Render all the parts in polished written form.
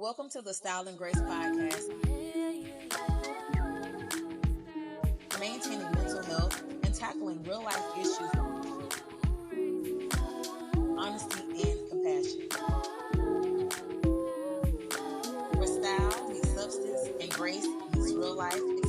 Welcome to the Style and Grace podcast, maintaining mental health and tackling real life issues, honesty and compassion. Where style meets substance and grace meets real life experiences.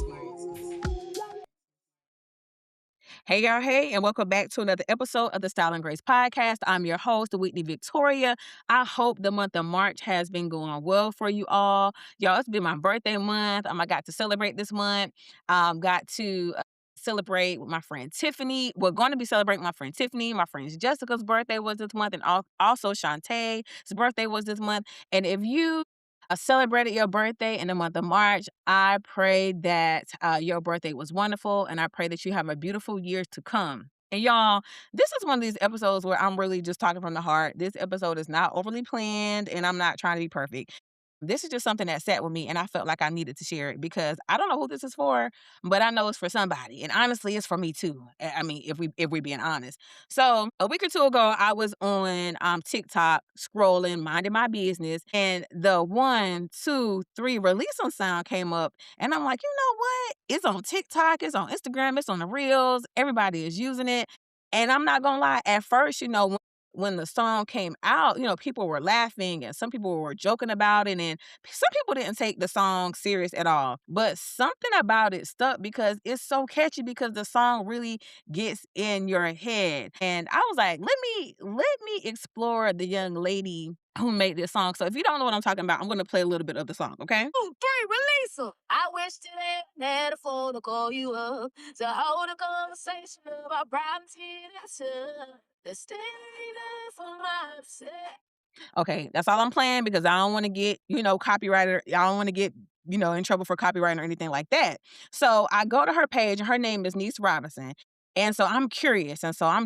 Hey, y'all. Hey, and welcome back to another episode of the Style and Grace podcast. I'm your host, Whitney Victoria. I hope the month of March has been going well for you all. Y'all, it's been my birthday month. I got to celebrate this month. Got to celebrate with my friend Tiffany. We're going to be celebrating my friend Tiffany. My friend Jessica's birthday was this month, and also Shantae's birthday was this month. And if you celebrated your birthday in the month of March, I pray that your birthday was wonderful, and I pray that you have a beautiful year to come. And y'all, this is one of these episodes where I'm really just talking from the heart. This episode is not overly planned, and I'm not trying to be perfect. This is just something that sat with me, and I felt like I needed to share it because I don't know who this is for, but I know it's for somebody. And honestly, it's for me too. I mean, if we being honest. So a week or two ago, I was on TikTok scrolling, minding my business, and the 1, 2, 3 release on sound came up, and I'm like, you know what? It's on TikTok, it's on Instagram, it's on the reels. Everybody is using it. And I'm not gonna lie, at first, when the song came out, people were laughing and some people were joking about it, and some people didn't take the song serious at all. But something about it stuck because it's so catchy because the song really gets in your head. And I was like, let me explore the young lady who made this song. So if you don't know what I'm talking about, I'm gonna play a little bit of the song, okay? 2, 3, release 'em. I wish today I had a phone to call you up to hold a conversation about problems here that stay there for my upset. Okay, that's all I'm playing because I don't want to get, copyrighted. I don't want to get, in trouble for copyright or anything like that. So I go to her page and her name is Neace Robinson. And so I'm curious. And so I'm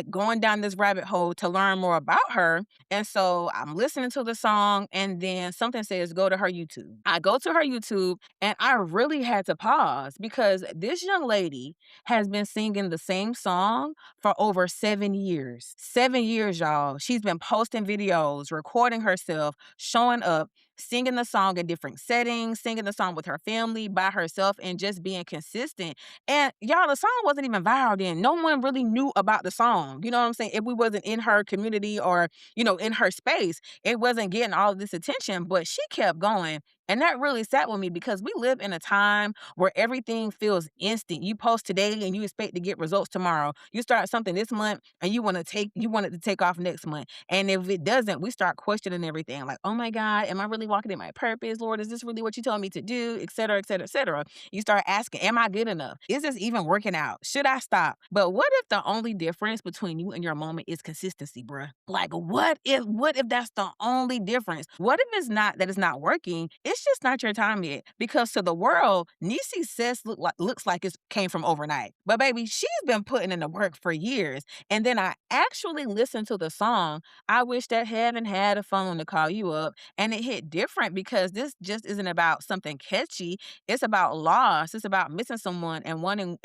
going down this rabbit hole to learn more about her. And so I'm listening to the song and then something says go to her YouTube. I go to her YouTube and I really had to pause because this young lady has been singing the same song for over 7 years. 7 years, y'all. She's been posting videos, recording herself, showing up, singing the song in different settings, singing the song with her family, by herself, and just being consistent. And y'all, the song wasn't even viral then. No one really knew about the song. You know what I'm saying? If we wasn't in her community or, in her space, it wasn't getting all of this attention, but she kept going. And that really sat with me because we live in a time where everything feels instant. You post today and you expect to get results tomorrow. You start something this month and you want it to take off next month. And if it doesn't, we start questioning everything. Like, oh my God, am I really walking in my purpose? Lord, is this really what you told me to do? Et cetera, et cetera, et cetera. You start asking, am I good enough? Is this even working out? Should I stop? But what if the only difference between you and your moment is consistency, bruh? Like, what if that's the only difference? What if it's not that it's not working? It's just not your time yet. Because to the world, Niecy's success looks like it came from overnight. But baby, she's been putting in the work for years. And then I actually listened to the song, I Wish That Heaven Had a Phone to Call You Up. And it hit different because this just isn't about something catchy. It's about loss. It's about missing someone and wanting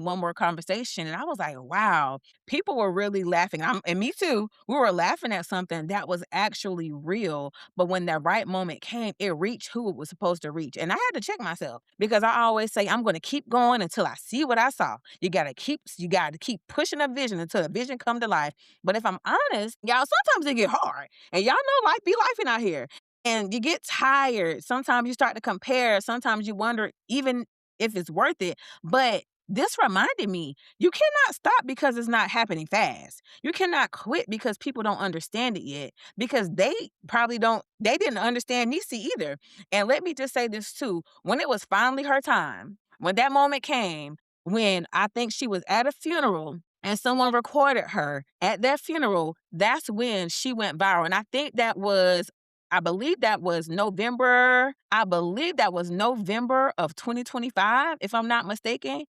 one more conversation. And I was like, wow, people were really laughing. And me too. We were laughing at something that was actually real. But when that right moment came, it reached who it was supposed to reach. And I had to check myself because I always say I'm going to keep going until I see what I saw. You got to keep pushing a vision until the vision come to life. But if I'm honest, y'all, sometimes it get hard. And y'all know life be lifing out here. And you get tired. Sometimes you start to compare. Sometimes you wonder even if it's worth it. But this reminded me, you cannot stop because it's not happening fast. You cannot quit because people don't understand it yet. Because they didn't understand Niecy either. And let me just say this too. When it was finally her time, when that moment came, when I think she was at a funeral and someone recorded her at that funeral, that's when she went viral. And I believe that was November. I believe that was November of 2025, if I'm not mistaken.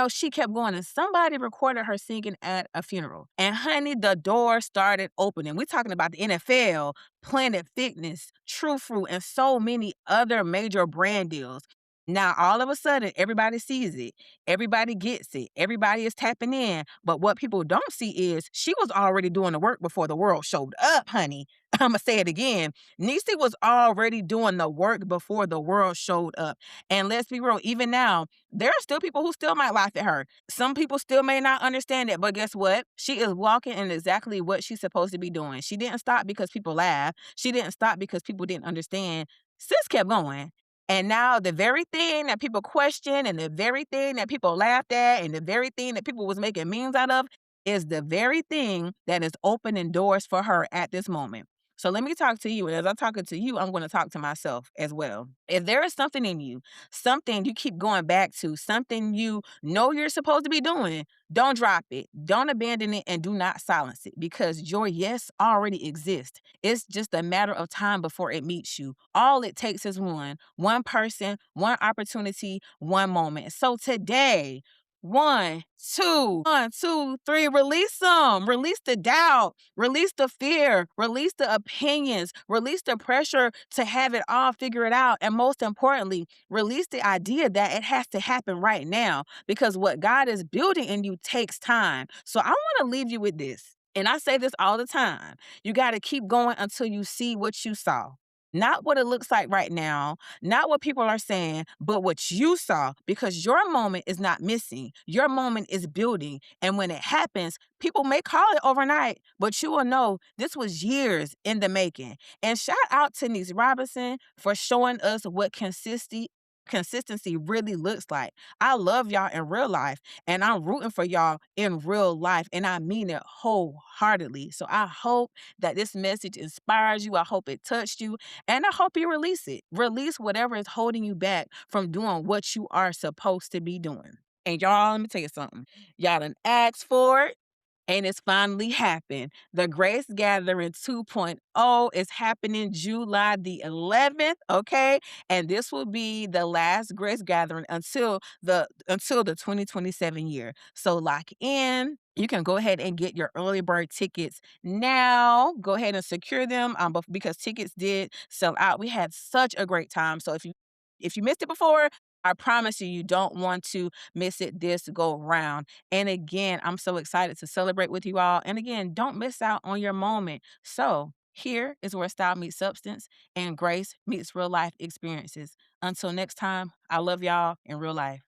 She kept going and somebody recorded her singing at a funeral. And honey, the door started opening. We're talking about the NFL, Planet Fitness, Tru Fru, and so many other major brand deals. Now, all of a sudden, everybody sees it. Everybody gets it. Everybody is tapping in. But what people don't see is she was already doing the work before the world showed up, honey. I'm gonna say it again. Niecy was already doing the work before the world showed up. And let's be real, even now, there are still people who still might laugh at her. Some people still may not understand it, but guess what? She is walking in exactly what she's supposed to be doing. She didn't stop because people laughed. She didn't stop because people didn't understand. Sis kept going. And now the very thing that people questioned and the very thing that people laughed at and the very thing that people was making memes out of is the very thing that is opening doors for her at this moment. So let me talk to you. And as I'm talking to you, I'm going to talk to myself as well. If there is something in you, something you keep going back to, something you know you're supposed to be doing, don't drop it. Don't abandon it and do not silence it because your yes already exists. It's just a matter of time before it meets you. All it takes is one person, one opportunity, one moment. So today, one, two, three, release them. Release the doubt, release the fear, release the opinions, release the pressure to have it all figured out. And most importantly, release the idea that it has to happen right now because what God is building in you takes time. So I want to leave you with this. And I say this all the time. You got to keep going until you see what you saw. Not what it looks like right now, not what people are saying, but what you saw, because your moment is not missing. Your moment is building. And when it happens, people may call it overnight, but you will know this was years in the making. And shout out to Neace Robinson for showing us what consistency really looks like. I love y'all in real life and I'm rooting for y'all in real life and I mean it wholeheartedly. So I hope that this message inspires you. I hope it touched you and I hope you release it. Release whatever is holding you back from doing what you are supposed to be doing. And y'all, let me tell you something. Y'all done asked for it. And it's finally happened. The Grace Gathering 2.0 is happening July the 11th, okay? And this will be the last Grace Gathering until the 2027 year. So lock in. You can go ahead and get your early bird tickets now. Go ahead and secure them because tickets did sell out. We had such a great time. So if you missed it before, I promise you, you don't want to miss it this go round. And again, I'm so excited to celebrate with you all. And again, don't miss out on your moment. So, here is where style meets substance and grace meets real life experiences. Until next time, I love y'all in real life.